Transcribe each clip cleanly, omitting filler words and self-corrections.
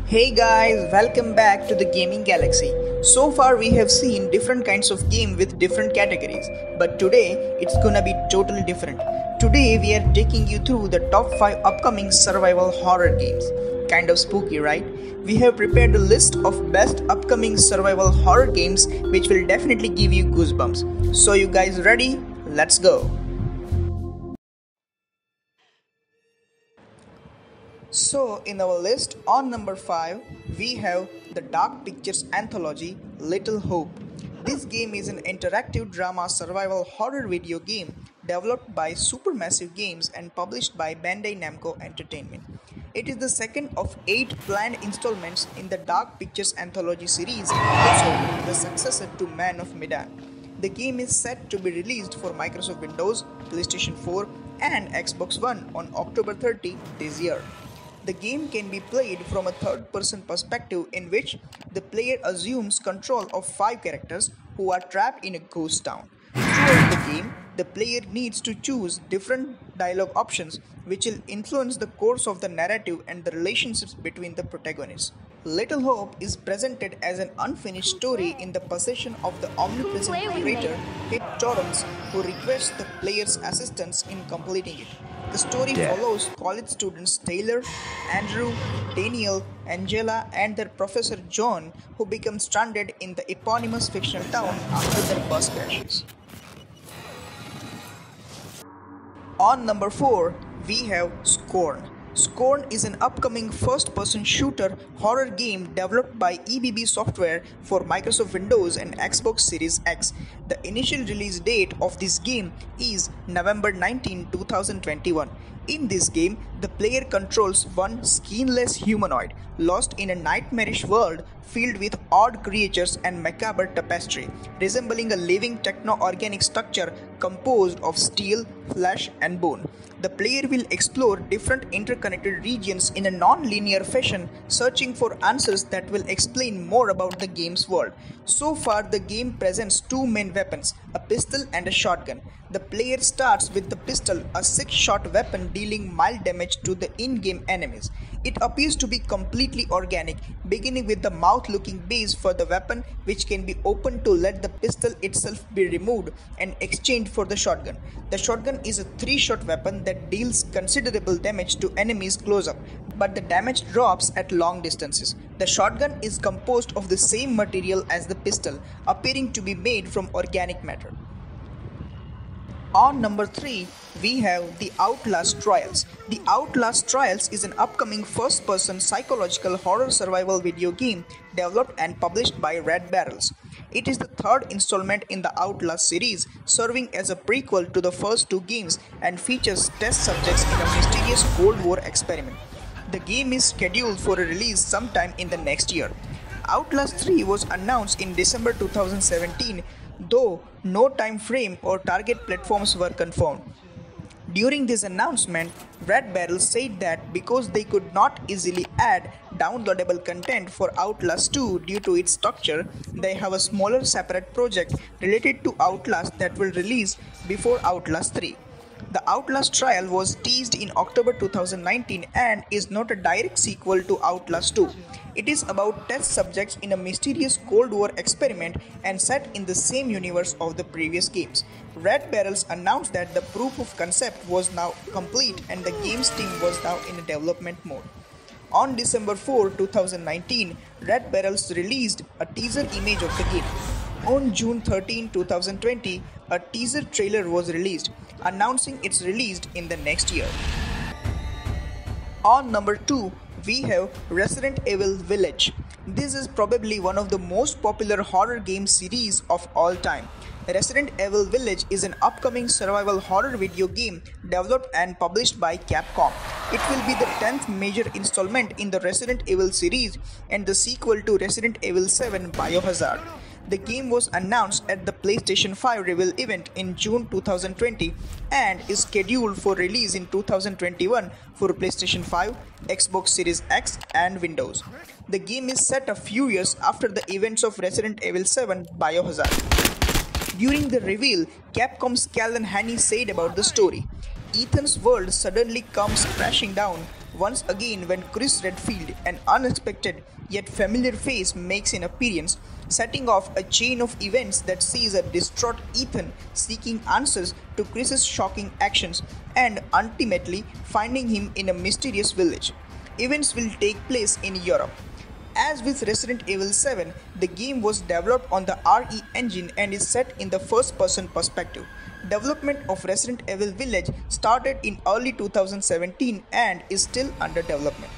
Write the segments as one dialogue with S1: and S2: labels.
S1: Hey guys, welcome back to the gaming galaxy. So far we have seen different kinds of game with different categories, but today it's gonna be totally different. Today we are taking you through the top 5 upcoming survival horror games. Kind of spooky, right? We have prepared a list of best upcoming survival horror games which will definitely give you goosebumps. So you guys ready? Let's go. So, in our list, on number 5, we have the Dark Pictures anthology Little Hope. This game is an interactive drama survival horror video game developed by Supermassive Games and published by Bandai Namco Entertainment. It is the second of 8 planned installments in the Dark Pictures anthology series, also the successor to Man of Medan. The game is set to be released for Microsoft Windows, PlayStation 4, and Xbox One on October 30 this year. The game can be played from a third-person perspective in which the player assumes control of 5 characters who are trapped in a ghost town. Throughout the game, the player needs to choose different dialogue options which will influence the course of the narrative and the relationships between the protagonists. Little Hope is presented as an unfinished story in the possession of the omnipresent narrator, Pip Torrance, who requests the player's assistance in completing it. The story follows college students Taylor, Andrew, Daniel, Angela, and their professor John, who become stranded in the eponymous fictional town after their bus crashes. On number 4, we have Scorn. Scorn is an upcoming first-person shooter horror game developed by EBB Software for Microsoft Windows and Xbox Series X. The initial release date of this game is November 19, 2021. In this game, the player controls one skinless humanoid lost in a nightmarish world filled with odd creatures and macabre tapestry, resembling a living techno-organic structure composed of steel, flesh, and bone. The player will explore different interconnected regions in a non-linear fashion, searching for answers that will explain more about the game's world. So far, the game presents 2 main weapons, a pistol and a shotgun. The player starts with the pistol, a 6-shot weapon dealing mild damage to the in-game enemies. It appears to be completely organic, beginning with the mouth-looking base for the weapon, which can be opened to let the pistol itself be removed and exchanged for the shotgun. The shotgun is a 3-shot weapon that deals considerable damage to enemies close up, but the damage drops at long distances. The shotgun is composed of the same material as the pistol, appearing to be made from organic matter. On number 3, we have The Outlast Trials. The Outlast Trials is an upcoming first-person psychological horror survival video game developed and published by Red Barrels. It is the third installment in the Outlast series, serving as a prequel to the first 2 games and features test subjects in a mysterious Cold War experiment. The game is scheduled for a release sometime in the next year. Outlast 3 was announced in December 2017, though no time frame or target platforms were confirmed. During this announcement, Red Barrel said that because they could not easily add downloadable content for Outlast 2 due to its structure, they have a smaller separate project related to Outlast that will release before Outlast 3. The Outlast Trial was teased in October 2019 and is not a direct sequel to Outlast 2. It is about test subjects in a mysterious Cold War experiment and set in the same universe of the previous games. Red Barrels announced that the proof of concept was now complete and the game's team was now in a development mode. On December 4, 2019, Red Barrels released a teaser image of the game. On June 13, 2020, a teaser trailer was released, announcing its release in the next year. On number 2, we have Resident Evil Village. This is probably one of the most popular horror game series of all time. Resident Evil Village is an upcoming survival horror video game developed and published by Capcom. It will be the 10th major installment in the Resident Evil series and the sequel to Resident Evil 7 Biohazard. The game was announced at the PlayStation 5 reveal event in June 2020 and is scheduled for release in 2021 for PlayStation 5, Xbox Series X and Windows. The game is set a few years after the events of Resident Evil 7 Biohazard. During the reveal, Capcom's Callan Haney said about the story, "Ethan's world suddenly comes crashing down Once again, when Chris Redfield, an unexpected yet familiar face, makes an appearance, setting off a chain of events that sees a distraught Ethan seeking answers to Chris's shocking actions and ultimately finding him in a mysterious village. Events will take place in Europe. As with Resident Evil 7, the game was developed on the RE engine and is set in the first-person perspective. Development of Resident Evil Village started in early 2017 and is still under development.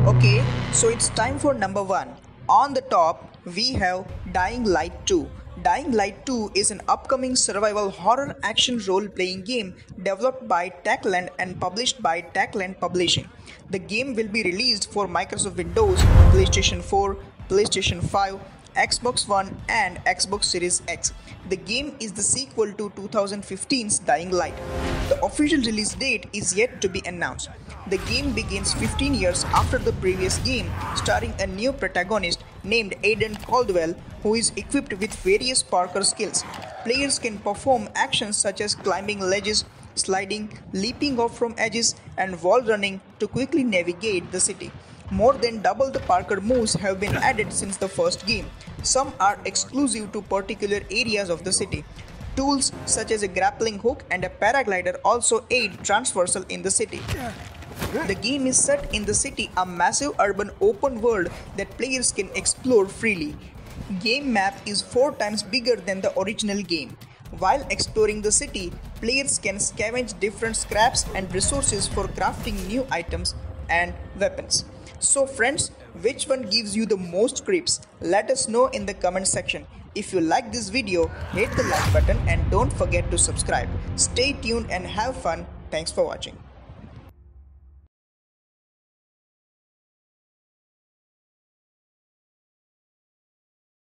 S1: Okay, so it's time for number 1. On the top, we have Dying Light 2. Dying Light 2 is an upcoming survival horror action role-playing game developed by Techland and published by Techland Publishing. The game will be released for Microsoft Windows, PlayStation 4, PlayStation 5, Xbox One and Xbox Series X. The game is the sequel to 2015's Dying Light. The official release date is yet to be announced. The game begins 15 years after the previous game, starring a new protagonist named Aiden Caldwell, who is equipped with various parkour skills. Players can perform actions such as climbing ledges, sliding, leaping off from edges, and wall running to quickly navigate the city. More than double the parkour moves have been added since the first game. Some are exclusive to particular areas of the city. Tools such as a grappling hook and a paraglider also aid transversal in the city. The game is set in the city, a massive urban open world that players can explore freely. Game map is 4 times bigger than the original game. While exploring the city, players can scavenge different scraps and resources for crafting new items and weapons. So friends, which one gives you the most creeps? Let us know in the comment section. If you like this video, hit the like button and don't forget to subscribe. Stay tuned and have fun. Thanks for watching.